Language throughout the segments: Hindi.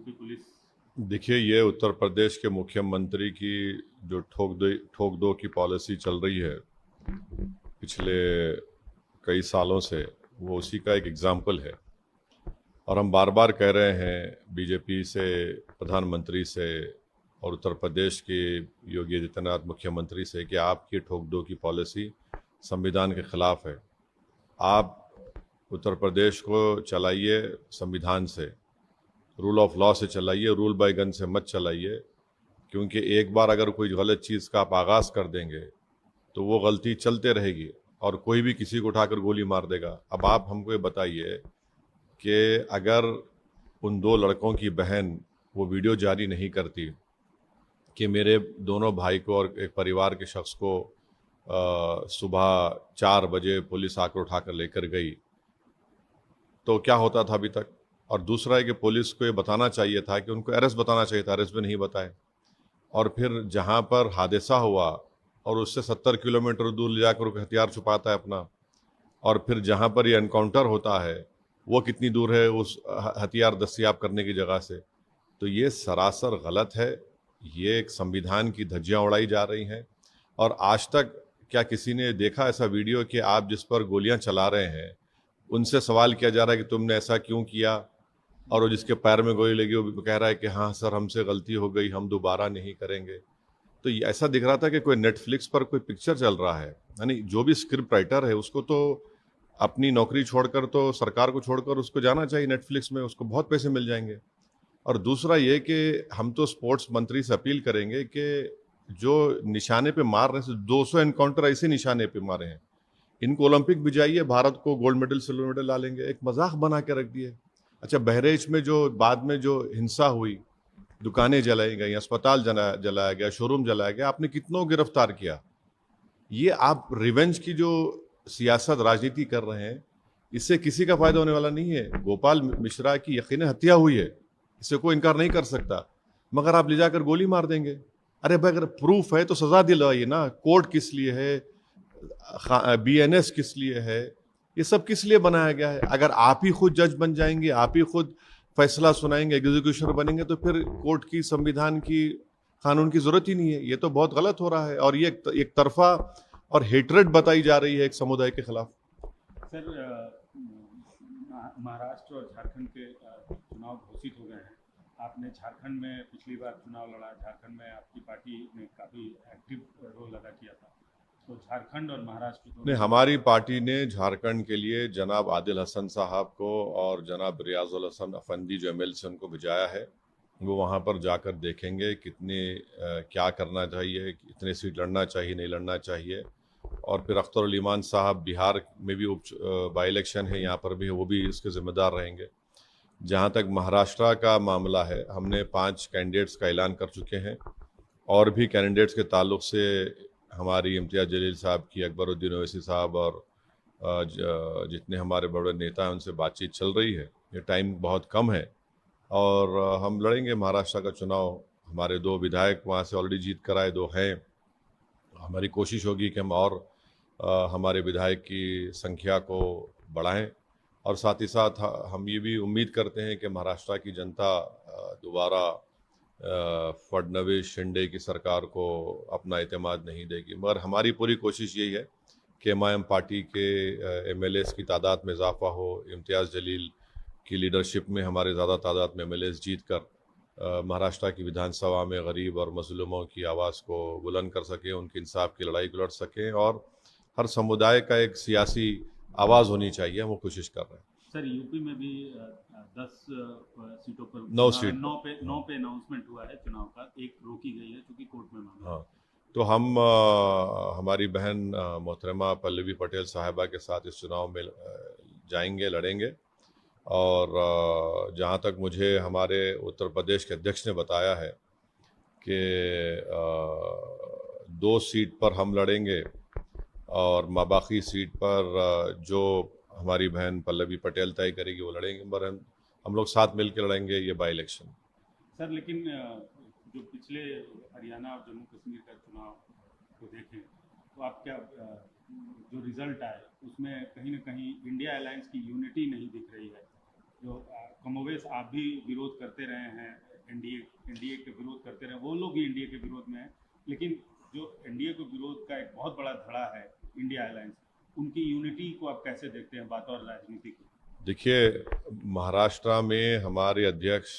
UP police? देखिए, ये उत्तर प्रदेश के मुख्यमंत्री की जो ठोक दो की पॉलिसी चल रही है पिछले कई सालों से, वो उसी का एक एग्जाम्पल है। और हम बार बार कह रहे हैं बीजेपी से, प्रधानमंत्री से और उत्तर प्रदेश के योगी आदित्यनाथ मुख्यमंत्री से कि आपकी ठोक दो की पॉलिसी संविधान के खिलाफ है। आप उत्तर प्रदेश को चलाइए संविधान से, रूल ऑफ लॉ से चलाइए, रूल बाय गन से मत चलाइए। क्योंकि एक बार अगर कोई गलत चीज़ का आप आगाज़ कर देंगे तो वो गलती चलते रहेगी और कोई भी किसी को उठाकर गोली मार देगा। अब आप हमको ये बताइए कि अगर उन दो लड़कों की बहन वो वीडियो जारी नहीं करती कि मेरे दोनों भाई को और एक परिवार के शख्स को सुबह 4 बजे पुलिस आकर उठाकर लेकर गई, तो क्या होता था अभी तक। और दूसरा है कि पुलिस को ये बताना चाहिए था कि उनको अरेस्ट बताना चाहिए था, अरेस्ट भी नहीं बताए। और फिर जहाँ पर हादसा हुआ और उससे 70 किलोमीटर दूर ले जाकर वो हथियार छुपाता है अपना, और फिर जहाँ पर ये एनकाउंटर होता है वो कितनी दूर है उस हथियार दस्तयाब करने की जगह से। तो ये सरासर गलत है। ये एक संविधान की धज्जियाँ उड़ाई जा रही हैं। और आज तक क्या किसी ने देखा ऐसा वीडियो कि आप जिस पर गोलियां चला रहे हैं उनसे सवाल किया जा रहा है कि तुमने ऐसा क्यों किया, और वो जिसके पैर में गोली लगी वो कह रहा है कि हाँ सर, हमसे गलती हो गई, हम दोबारा नहीं करेंगे। तो ये ऐसा दिख रहा था कि कोई नेटफ्लिक्स पर कोई पिक्चर चल रहा है। यानी जो भी स्क्रिप्ट राइटर है उसको तो अपनी नौकरी छोड़कर, तो सरकार को छोड़कर उसको जाना चाहिए नेटफ्लिक्स में, उसको बहुत पैसे मिल जाएंगे। और दूसरा ये कि हम तो स्पोर्ट्स मंत्री से अपील करेंगे कि जो निशाने पे मार रहे हैं, 200 एनकाउंटर ऐसे निशाने पे मारे हैं, इनको ओलंपिक भी जाइए, भारत को गोल्ड मेडल सिल्वर मेडल ला लेंगे। एक मजाक बना के रख दिए। अच्छा, बहरेच में जो बाद में जो हिंसा हुई, दुकानें जलाई गई, अस्पताल जलाया गया, शोरूम जलाया गया, आपने कितनों गिरफ्तार किया। ये आप रिवेंज की जो सियासत राजनीति कर रहे हैं, इससे किसी का फायदा होने वाला नहीं है। गोपाल मिश्रा की यकीनन हत्या हुई है, इसे कोई इनकार नहीं कर सकता, मगर आप ले जाकर गोली मार देंगे। अरे भाई, अगर प्रूफ है तो सजा दिलाइए ना। कोर्ट किस लिए है, बीएनएस किस लिए है, ये सब किस लिए बनाया गया है। अगर आप ही खुद जज बन जाएंगे, आप ही खुद फैसला सुनाएंगे, एग्जीक्यूशन बनेंगे, तो फिर कोर्ट की, संविधान की, कानून की जरूरत ही नहीं है। ये तो बहुत गलत हो रहा है और ये एक तरफा और हेटरेट बताई जा रही है एक समुदाय के खिलाफ। सर, महाराष्ट्र और झारखंड के चुनाव घोषित हो गए हैं। आपने झारखंड में पिछली बार चुनाव लड़ा, झारखंड में आपकी पार्टी ने काफ़ी एक्टिव रोल अदा किया था। तो झारखंड और महाराष्ट्र ने दोनों हमारी पार्टी ने झारखंड के लिए जनाब आदिल हसन साहब को और जनाब रियाजुल हसन अफंदी जो एमएल से उनको भिजाया है। वो वहाँ पर जाकर देखेंगे कितने क्या करना चाहिए, कितने सीट लड़ना चाहिए, नहीं लड़ना चाहिए। और फिर अख्तर उल ईमान साहब, बिहार में भी बाई इलेक्शन है, यहाँ पर भी वो भी इसके जिम्मेदार रहेंगे। जहाँ तक महाराष्ट्र का मामला है, हमने 5 कैंडिडेट्स का ऐलान कर चुके हैं। और भी कैंडिडेट्स के ताल्लुक से हमारी इम्तियाज़ जलील साहब की, अकबरुद्दीन ओवैसी साहब और जितने हमारे बड़े नेता हैं उनसे बातचीत चल रही है। ये टाइम बहुत कम है और हम लड़ेंगे महाराष्ट्र का चुनाव। हमारे 2 विधायक वहाँ से ऑलरेडी जीत कर आए, 2 हैं। हमारी कोशिश होगी कि हम और हमारे विधायक की संख्या को बढ़ाएं। और साथ ही साथ हम ये भी उम्मीद करते हैं कि महाराष्ट्र की जनता दोबारा फडणवीस शिंदे की सरकार को अपना एतमाद नहीं देगी। मगर हमारी पूरी कोशिश यही है कि एमआईएम पार्टी के एमएलएस की तादाद में इजाफा हो, इम्तियाज़ जलील की लीडरशिप में हमारे ज़्यादा तादाद में एमएलएस जीत कर महाराष्ट्र की विधानसभा में गरीब और मजलूमों की आवाज़ को बुलंद कर सकें, उनके इंसाफ की लड़ाई को लड़ सकें और हर समुदाय का एक सियासी आवाज़ होनी चाहिए। हम वो कोशिश कर रहे हैं। सर, यूपी में भी 10 सीटों पर 9 सीट 9 पे अनाउंसमेंट हुआ है चुनाव का। एक रोकी गई है क्योंकि कोर्ट में मामला। हाँ, तो हम हमारी बहन मोहतरमा पल्लवी पटेल साहिबा के साथ इस चुनाव में जाएंगे, लड़ेंगे। और जहाँ तक मुझे हमारे उत्तर प्रदेश के अध्यक्ष ने बताया है कि 2 सीट पर हम लड़ेंगे और बाकी सीट पर जो हमारी बहन पल्लवी पटेल तय करेगी वो लड़ेंगे। मगर हम लोग साथ मिलकर लड़ेंगे ये बाई इलेक्शन। सर, लेकिन जो पिछले हरियाणा और जम्मू कश्मीर का चुनाव को देखें तो आप क्या, जो रिजल्ट आए उसमें कहीं ना कहीं इंडिया अलायंस की यूनिटी नहीं दिख रही है। जो कमोवेश आप भी विरोध करते रहे हैं, एनडीए के विरोध करते रहे, वो लोग भी एनडीए के विरोध में हैं, लेकिन जो एनडीए के विरोध का एक बहुत बड़ा धड़ा है इंडिया अलायंस, उनकी यूनिटी को आप कैसे देखते हैं बात और राजनीति की? देखिए, महाराष्ट्र में हमारे अध्यक्ष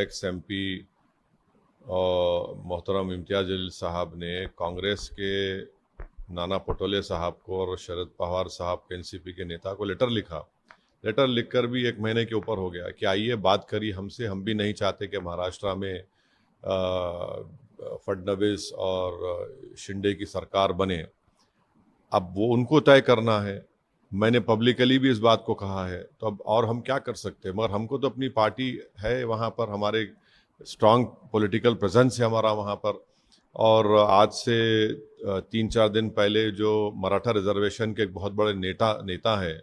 एक्स एमपी और मोहतरम इम्तियाज जलील साहब ने कांग्रेस के नाना पटोले साहब को और शरद पवार साहब के एनसीपी के नेता को लेटर लिखा। लेटर लिखकर भी 1 महीने के ऊपर हो गया कि आइए बात करिए हमसे, हम भी नहीं चाहते कि महाराष्ट्र में फडणवीस और शिंदे की सरकार बने। अब वो उनको तय करना है, मैंने पब्लिकली भी इस बात को कहा है, तो अब और हम क्या कर सकते हैं। मगर हमको तो अपनी पार्टी है वहाँ पर, हमारे स्ट्रांग पॉलिटिकल प्रेजेंस है हमारा वहाँ पर। और आज से 3-4 दिन पहले जो मराठा रिजर्वेशन के एक बहुत बड़े नेता हैं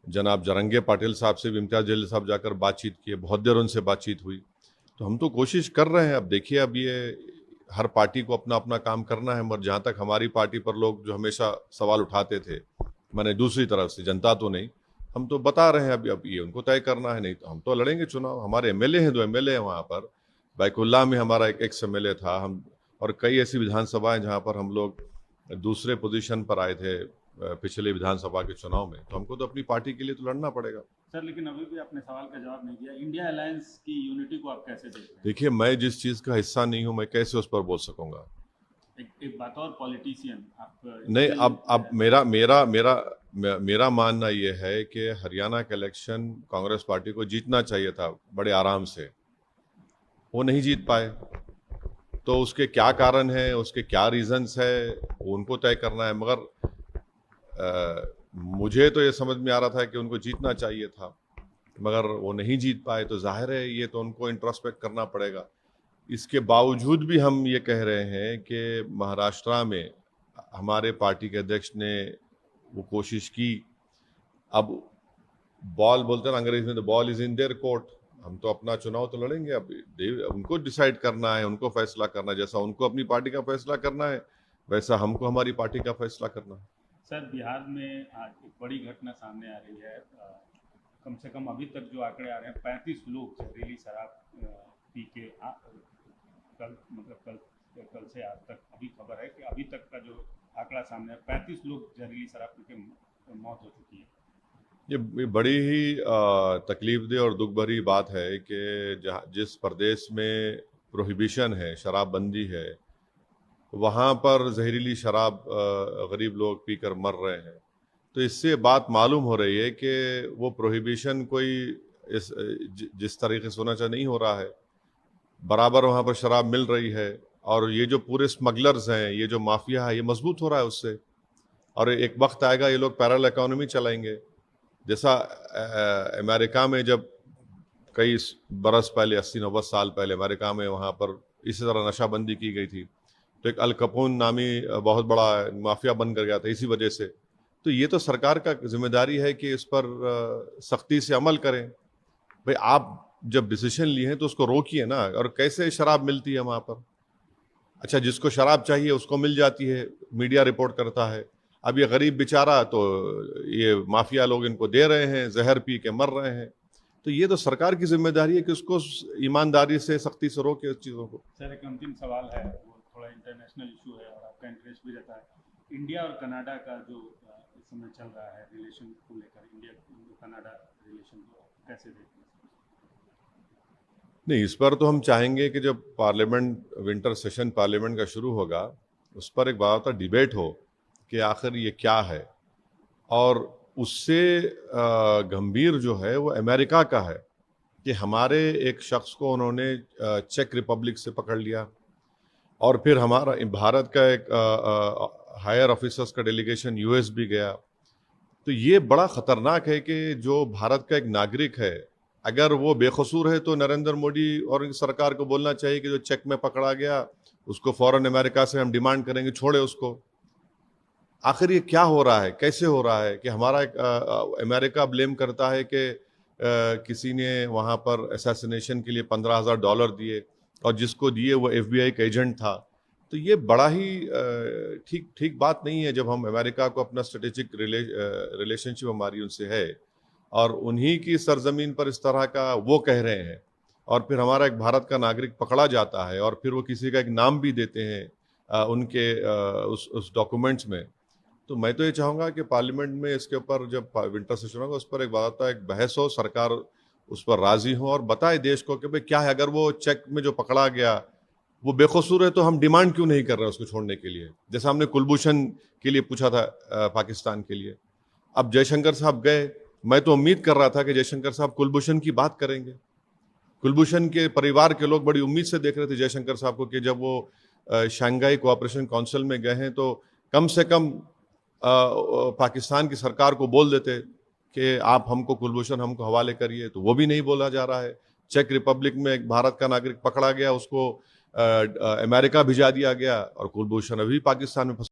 जनाब जरंगे पाटिल साहब से भी इम्तियाज जलील साहब जाकर बातचीत किए, बहुत देर उनसे बातचीत हुई। तो हम तो कोशिश कर रहे हैं। अब देखिए, अब ये हर पार्टी को अपना अपना काम करना है, मगर जहाँ तक हमारी पार्टी पर लोग जो हमेशा सवाल उठाते थे, मैंने दूसरी तरफ से, जनता तो नहीं, हम तो बता रहे हैं अभी, अब ये उनको तय करना है। नहीं तो हम तो लड़ेंगे चुनाव। हमारे एमएलए हैं, 2 एमएलए हैं वहाँ पर। बैकुल्ला में हमारा एक एक्स एमएलए था, हम और कई ऐसी विधानसभाएं जहाँ पर हम लोग दूसरे पोजीशन पर आए थे पिछले विधानसभा के चुनाव में। तो हमको तो अपनी पार्टी के लिए तो लड़ना पड़ेगा। सर, लेकिन अभी भी आपने सवाल का जवाब नहीं दिया। इंडिया अलायंस की यूनिटी को आप कैसे देखते हैं? देखिए, मैं जिस चीज़ का हिस्सा नहीं हूँ, मैं कैसे उस पर बोल सकूंगा। एक बात और, पॉलिटिशियन आप नहीं, अब मेरा मानना ये है कि हरियाणा का इलेक्शन कांग्रेस पार्टी को जीतना चाहिए था बड़े आराम से, वो नहीं जीत पाए। तो उसके क्या कारण है, उसके क्या रीजंस है, उनको तय करना है। मगर मुझे तो ये समझ में आ रहा था कि उनको जीतना चाहिए था, मगर वो नहीं जीत पाए। तो जाहिर है ये तो उनको इंट्रोस्पेक्ट करना पड़ेगा। इसके बावजूद भी हम ये कह रहे हैं कि महाराष्ट्र में हमारे पार्टी के अध्यक्ष ने वो कोशिश की। अब बॉल बोलते हैं ना अंग्रेजी में, तो ball is in their court. हम तो अपना चुनाव तो लड़ेंगे। अब उनको डिसाइड करना है, उनको फैसला करना है। जैसा उनको अपनी पार्टी का फैसला करना है, वैसा हमको हमारी पार्टी का फैसला करना है। सर, बिहार में आज एक बड़ी घटना सामने आ रही है। कम से कम अभी तक जो आंकड़े आ रहे हैं, 35 लोग जहरीली शराब पी के कल से आज तक अभी खबर है कि अभी तक का जो आंकड़ा सामने है, 35 लोग जहरीली शराब पी के मौत हो चुकी है। ये बड़ी ही तकलीफदेह और दुख भरी बात है कि जिस प्रदेश में प्रोहिबिशन है, शराबबंदी है, वहाँ पर जहरीली शराब गरीब लोग पीकर मर रहे हैं। तो इससे बात मालूम हो रही है कि वो प्रोहिबिशन कोई जिस तरीके से होना चाहिए नहीं हो रहा है। बराबर वहाँ पर शराब मिल रही है, और ये जो पूरे स्मगलर्स हैं, ये जो माफिया है, ये मजबूत हो रहा है उससे। और एक वक्त आएगा ये लोग पैरेलल इकोनॉमी चलाएंगे। जैसा अमेरिका में जब कई बरस पहले, 80-90 साल पहले अमेरिका में वहाँ पर इसी तरह नशाबंदी की गई थी, तो एक अल कैपोन नामी बहुत बड़ा माफिया बन कर गया था इसी वजह से। तो ये तो सरकार का जिम्मेदारी है कि इस पर सख्ती से अमल करें। भाई, आप जब डिसीजन लिए हैं तो उसको रोकिए ना। और कैसे शराब मिलती है वहाँ पर? अच्छा, जिसको शराब चाहिए उसको मिल जाती है, मीडिया रिपोर्ट करता है। अब ये गरीब बेचारा, तो ये माफिया लोग इनको दे रहे हैं, जहर पी के मर रहे हैं। तो ये तो सरकार की जिम्मेदारी है कि उसको ईमानदारी से, सख्ती से रोके उस चीज़ों को। सर, एक अंतिम सवाल है, वो थोड़ा इंटरनेशनल इशू है और आपका इंटरेस्ट भी रहता है। इंडिया और कनाडा का जो इस समय चल रहा है रिलेशन को लेकर, इंडिया कनाडा रिलेशन को कैसे देखते हैं? नहीं, इस पर तो हम चाहेंगे कि जब पार्लियामेंट, विंटर सेशन पार्लियामेंट का शुरू होगा, उस पर एक बात डिबेट हो कि आखिर ये क्या है। और उससे गंभीर जो है वो अमेरिका का है कि हमारे एक शख्स को उन्होंने चेक रिपब्लिक से पकड़ लिया, और फिर हमारा भारत का एक हायर ऑफिसर्स का डेलीगेशन यूएस भी गया। तो ये बड़ा ख़तरनाक है कि जो भारत का एक नागरिक है, अगर वो बेकसूर है, तो नरेंद्र मोदी और सरकार को बोलना चाहिए कि जो चेक में पकड़ा गया उसको फ़ौरन अमेरिका से हम डिमांड करेंगे, छोड़े उसको। आखिर ये क्या हो रहा है, कैसे हो रहा है कि हमारा अमेरिका ब्लेम करता है कि किसी ने वहाँ पर असैसिनेशन के लिए $15,000 दिए, और जिसको दिए वो FBI का एजेंट था। तो ये बड़ा ही ठीक बात नहीं है जब हम अमेरिका को अपना स्ट्रेटेजिक रिलेशनशिप हमारी उनसे है, और उन्हीं की सरजमीन पर इस तरह का वो कह रहे हैं, और फिर हमारा एक भारत का नागरिक पकड़ा जाता है और फिर वो किसी का एक नाम भी देते हैं उनके उस डॉक्यूमेंट्स में। तो मैं तो ये चाहूँगा कि पार्लियामेंट में इसके ऊपर जब विंटर सेशन होगा उस पर एक बाकायदा एक बहस हो, सरकार उस पर राजी हो और बताए देश को कि भाई क्या है, अगर वो चेक में जो पकड़ा गया वो बेकसूर है तो हम डिमांड क्यों नहीं कर रहे उसको छोड़ने के लिए, जैसा हमने कुलभूषण के लिए पूछा था पाकिस्तान के लिए। अब जयशंकर साहब गए, मैं तो उम्मीद कर रहा था कि जयशंकर साहब कुलभूषण की बात करेंगे। कुलभूषण के परिवार के लोग बड़ी उम्मीद से देख रहे थे जयशंकर साहब को कि जब वो शंघाई कोऑपरेशन काउंसिल में गए हैं तो कम से कम पाकिस्तान की सरकार को बोल देते कि आप हमको कुलभूषण हमको हवाले करिए, तो वो भी नहीं बोला जा रहा है। चेक रिपब्लिक में एक भारत का नागरिक पकड़ा गया, उसको अमेरिका भिजा दिया गया और कुलभूषण अभी पाकिस्तान में